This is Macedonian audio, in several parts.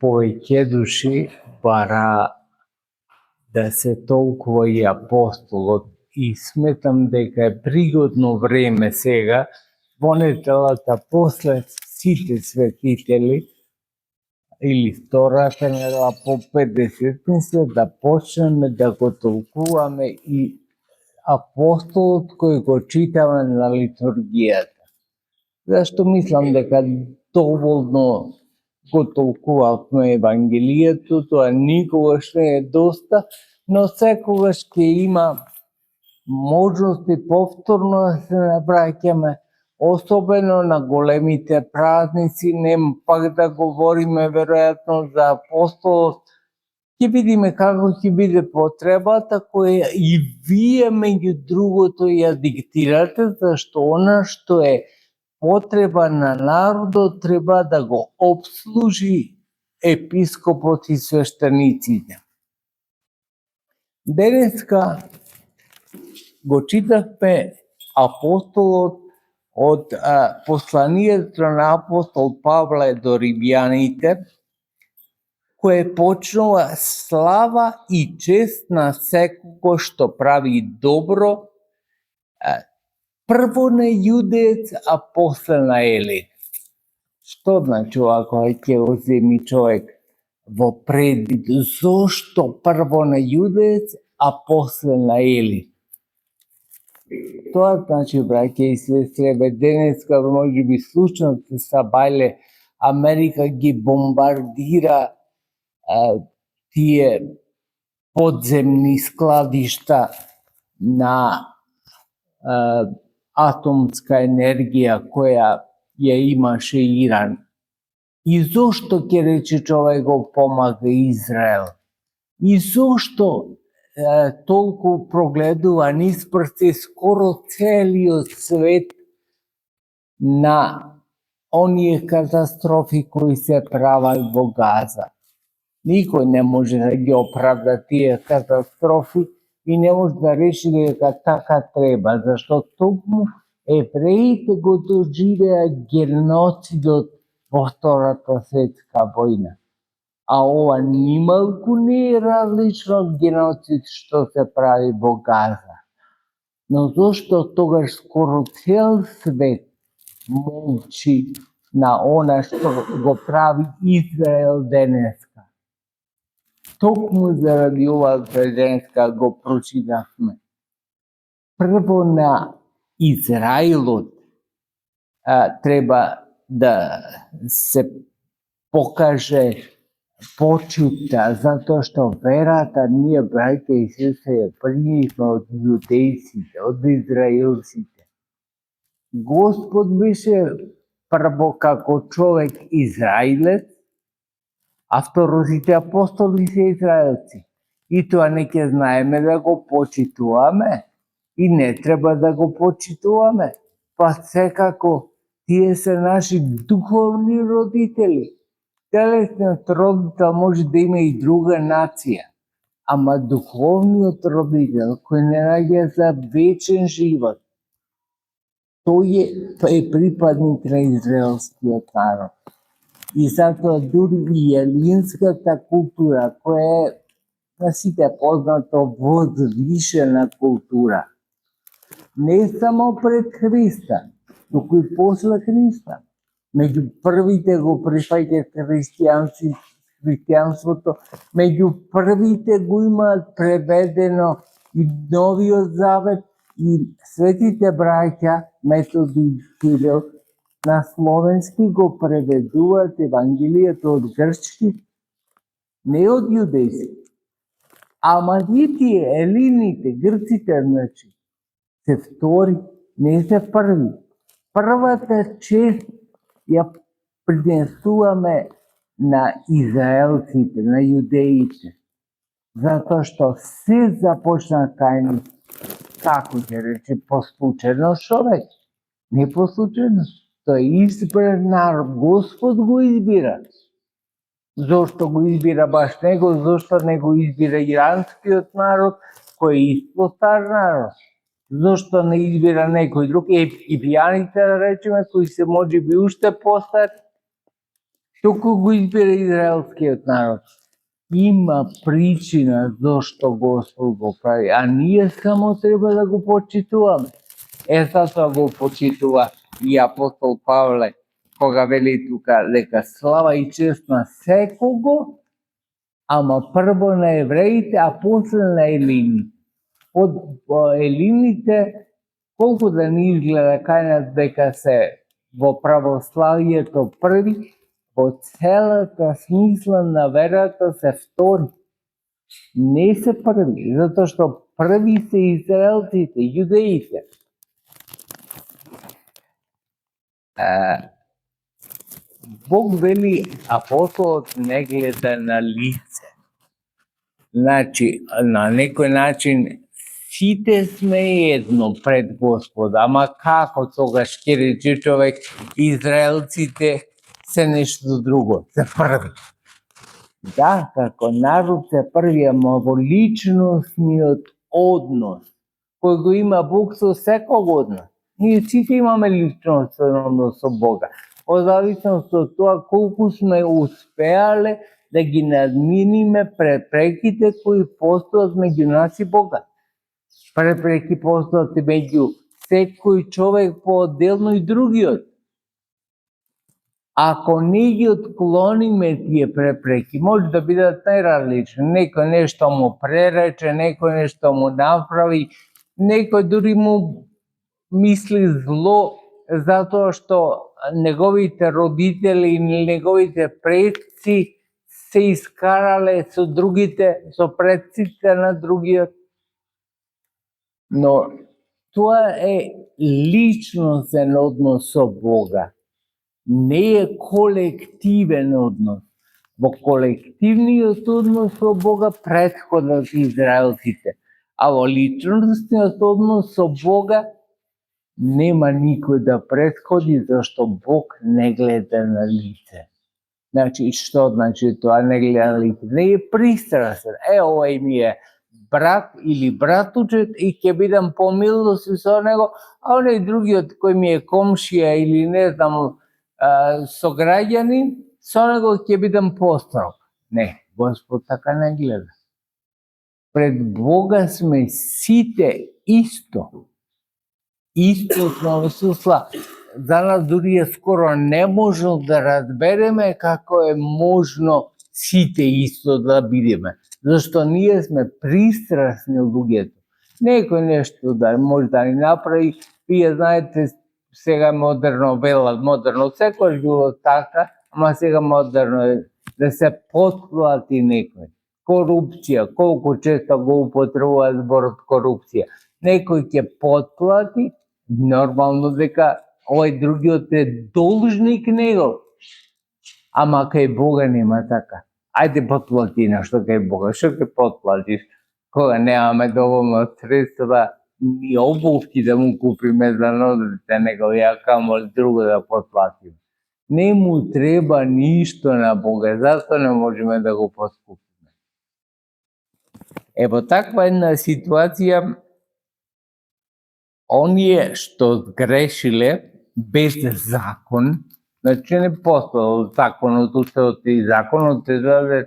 повеќе души бара да се толкува и апостолот и сметам дека е пригодно време сега во неделата после сите светители или втората недела по 50 мисля да почнеме да го толкуваме и апостолот кој го читаме на литургијата. Зашто мислам дека доволно го толкувавме Евангелието, тоа никогаш не е доста, но секогаш ќе има можности повторно да се навраќаме, особено на големите празници, нема пак да говориме веројатно за апостолот. Ќе видиме како ќе биде потребата која и вие меѓу другото ја диктирате, зашто она што е потреба на народот треба да го обслужи епископот и свештениците. Денеска го читавме апостолот од посланието на апостол Павле до Римјаните, кое почнува слава и чест на секого што прави добро, прво на јудеец, а после на елит. Што значи ако ќе го земи човек во предвид, зошто прво на јудеец, а после на елит? Тоа значи, браќа и сестри, денеска може би случно се сабајле, Америка ги бомбардира тие подземни складишта на атомска енергија која ја имаше Иран. И зошто ќе рече човек го помага Израел? И зошто толку прогледува низ прсти скоро целиот свет на оние катастрофи кои се прават во Газа? Никој не може да ги оправда тие катастрофи и не може да реши дека така треба, зашто токму евреите го доживеа геноцидот во Втората светска војна. А ова нималку не е различно од геноцид што се прави во Газа. Но зошто тогаш скоро цел свет молчи на она што го прави Израел денеска? Токму заради ова денеска го прочитавме. Прво на Израилот треба да се покаже почита, затоа што верата ние, браќа и сестри, ја примивме од јудејците, од израелците. Господ беше прво како човек израилец, а второ сите апостоли се израелци. И тоа не ќе знаеме да го почитуваме и не треба да го почитуваме. Па секако тие се наши духовни родители. Телесниот родител може да има и друга нација, ама духовниот родител кој не наѓа за вечен живот, тој е припадник на израелскиот народ. И затоа дури и елинската култура, која е на сите познато возвишена култура, не само пред Христа, туку и после Христа. Меѓу првите го прифаќаат христијанството, меѓу првите го имаат преведено и Новиот Завет и светите браќа Методи и Кирил на словенски го преведуваат Евангелието од грчки, не од јудејски. Ама тие елините, грците, значи, се втори, не се први. Првата чест ја принесуваме на израелците, на јудеите, затоа што се започна кај нив, како ќе рече, по случајност човек, не по случајност. Тоа е избран народ, Господ го избира. Зошто го избира баш него, зошто не го избира иранскиот народ, кој е испостар народ? Зошто не избира некој друг, египтјаните, да речеме, кои се може би уште постар? Туку го избира израелскиот народ. Има причина зошто Господ го прави, а ние само треба да го почитуваме. Затоа го почитува и апостол Павле, кога вели тука дека слава и чест на секого, ама прво на евреите, а после на елините. Од елините, колку да ни изгледа кај нас дека се во православието први, во целата смисла на верата се втори. Не се први, затоа што први се израелците, јудеите. Бог вели, апостолот не гледа на лице. Значи, на некој начин, сите сме едно пред Господа, ама како тогаш ќе рече човек, израелците се нешто друго, се први. Да, како народ се први, ама во личностниот однос, кој го има Бог со секого од нас. Ние сите имаме личностен однос со Бога. Во зависност од тоа колку сме успеале да ги надминиме препреките кои постојат меѓу нас и Бога. Препреки постојат меѓу секој човек поотделно и другиот. Ако не ги отклониме тие препреки, може да бидат најразлични. Некој нешто му пререче, некој нешто му направи, некој дури му мисли зло затоа што неговите родители или неговите предци се искарале со другите, со предците на другиот. Но тоа е личностен однос со Бога. Не е колективен однос. Во колективниот однос со Бога претходат израелците, а во личностниот однос со Бога нема никој да претходи, зашто Бог не гледа на лице. Значи, што значи тоа не гледа на лице? Не е пристрасен. Овој ми е брат или братучет и ќе бидам помилости со него, а оној другиот кој ми е комшија или не знам сограѓанин, со него ќе бидам построг. Не, Господ така не гледа. Пред Бога сме сите исто. Исто во смисла, за нас дури е скоро неможно да разбереме како е можно сите исто да бидеме. Зашто ние сме пристрасни луѓето. Некој нешто да може да ни направи, вие знаете, сега модерно велат, модерно секој било така, ама сега модерно е да се потплати некој. Корупција, колку често го употребува зборот корупција. Некој ќе потплати, нормално дека овој другиот е должник него. Ама кај Бога нема така. Ајде потплати нешто кај Бога, што ќе потплатиш? Кога немаме доволно средства, ни обувки да му купиме за нозете, него ја камо друго да потплатиме. Не му треба ништо на Бога, зашто не можеме да го подкупиме. Во таква една ситуација, оние што грешиле без закон, значи не постоел законот, уставот и законот е даден,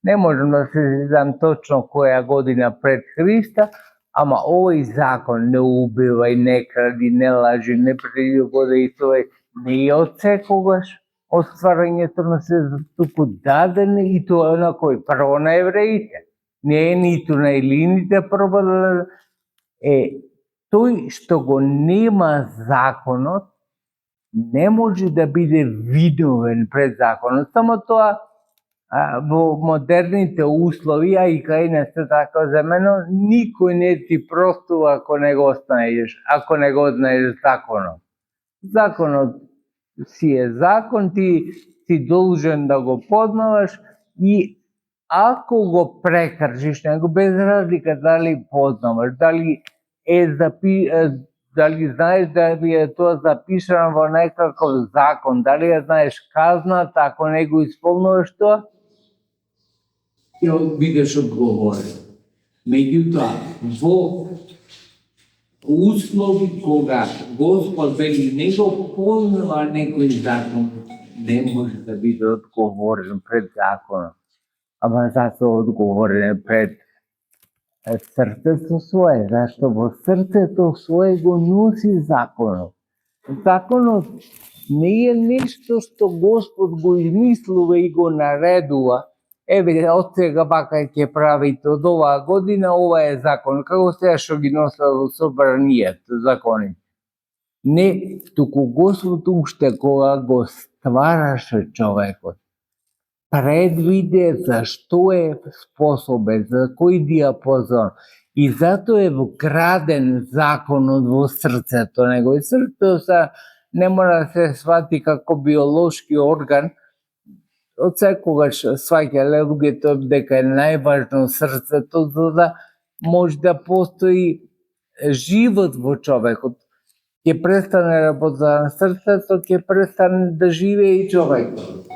не можам да се сетам точно која година пред Христа, ама овој закон не убивај, не кради, не лажи, не прелюбодејствувај, не е од секогаш од стварањето на светот, туку даден и тоа на кој? Прво на евреите. Не е ниту на елините прво тој што го нема законот, не може да биде виновен пред законот. Само тоа во модерните услови, а и кај нас е така земено, никој не ти простува ако не го знаеш, ако не го знаеш законот. Законот си е закон, ти си должен да го познаваш и ако го прекршиш него, без разлика дали познаваш, дали дали знаеш дали е тоа запишано во некаков закон, дали ја знаеш казната, ако не го исполнуваш тоа, ќе бидеш одговорен. Меѓутоа, во услови кога Господ вели не го познава некој закон, не може да биде одговорен пред законот, ама затоа одговорен пред срцето свое, зашто во срцето свое го носи законот. Законот не е нешто што Господ го измислува и го наредува. Еве, од сега вака ќе правите од оваа година, ова е закон. Како сега што ги носела во собранието закони. Не, туку Господ уште кога го ствараше човекот, предвиде за што е способен, за кој диапазон. И затоа е вграден законот во срцето него. И срцето не мора да се свати како биолошки орган. Од секогаш сваќале луѓето дека е најважно срцето, за да може да постои живот во човекот. Ќе престане работа на срцето, ќе престане да живее и човекот.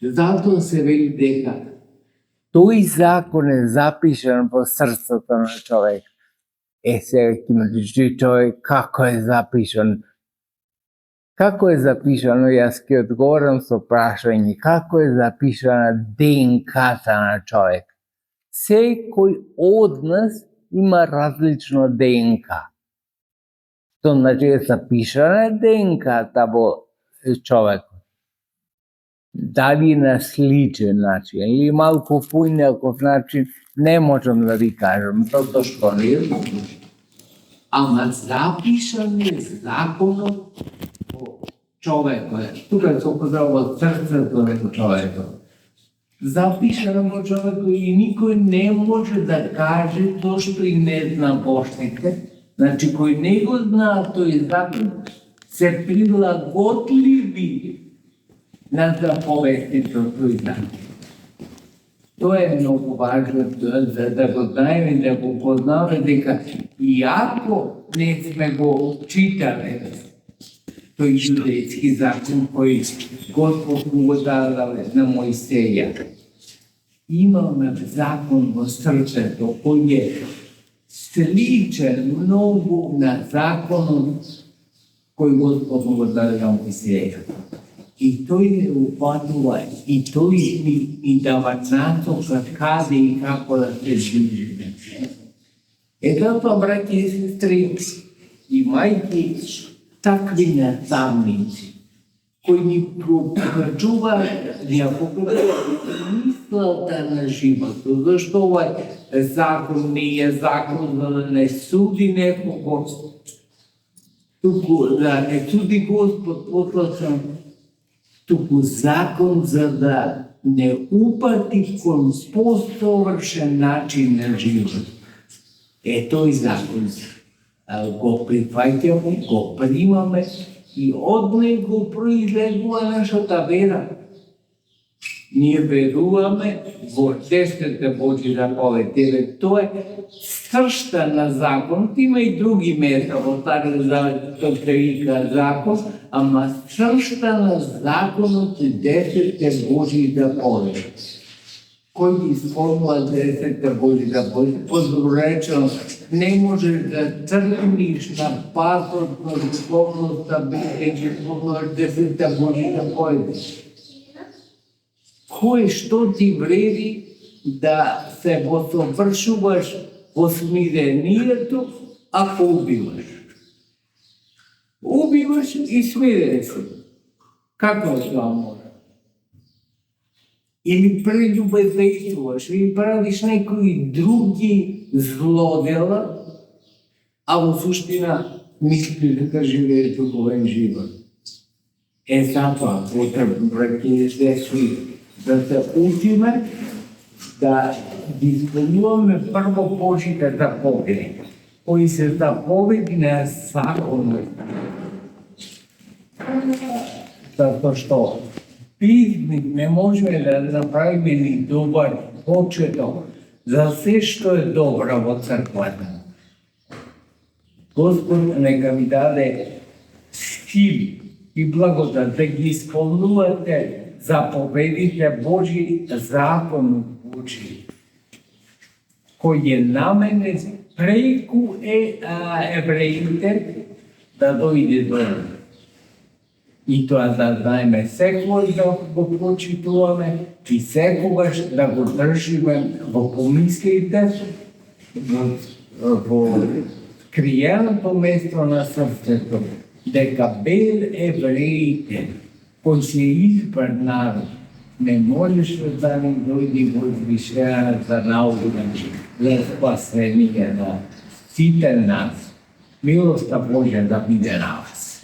Затоа се вели дека тој закон е запишан во срцето на човек. Сега ќе ме кажи човек како е запишан. Како е запишано, јас ќе одговорам со прашање, како е запишана ДНК-та на човек. Секој од нас има различно ДНК. Тоа значи е запишана ДНК-та во човекот. Дали на сличен начин или малку поинаков начин, не можам да ви кажам, затоа што не е. Ама запишан е законот во човекот. Тука се оказава во срцето на човекот. Запишан во човекот и никој не може да каже тоа што и не зна Божните. Значи, кој не го знаа тој закон, се прилагодливи на заповестите од тој закон. Тоа е многу важно да го знаеме, да го познаваме дека иако не сме го читале тој јудејски закон кој Господ му даде на Мојсеја, имаме закон во срцето кој е сличен многу на законот кој Господ му даде на Мојсеја. И тој не упатува, и тој ни дава насока каде и како да се движиме. Затоа, браќи и сестри, имајќи такви наставници, кои ни покажуваат мислата на животот, зашто овај закон не е закон за да не суди некого, туку да не суди Господ послушен, туку закон за да не упати кон посовршен начин на живот. Тој закон го прифаќаме, го примаме и од него произлегува нашата вера. Ние веруваме во 10 Божји заповеди. Тоа е сршта на законот. Има и други места во Стариот Завет што се вика закон, ама сршта на законот е 10 Божји заповеди. Кој ги исполнува 10 Божји заповеди, подречено, не можеш да тргниш на патот на духовноста бидејќи исполнуваш 10 Божји заповеди. Кој што ти вреди да се посовршуваш во смирението ако убиваш? Убиваш и смирен си. Како тоа може? Или прељубедствуваш, или правиш некои други злодела, а во суштина мислиш дека живееш духовен живот. Затоа потребно браќи и сестри да се учиме да ги исполнуваме прво Божите заповеди, кои се заповеди на законот. Затоа што писник не може да направиме ни добар почеток за се што е добро во црквата. Господ нека ви даде сили и благодат да ги исполнувате заповедите Божји, законот Божји, кој е наменет преку евреите да дојде до нас. И тоа да знаеме секогаш да го почитуваме и секогаш да го држиме во помислите, во скриеното место на срцето, дека без евреите, кои се избран народ, не можеше да ни дојде возвишена за наука, за спасение на сите нас. Милоста Божја да биде на вас.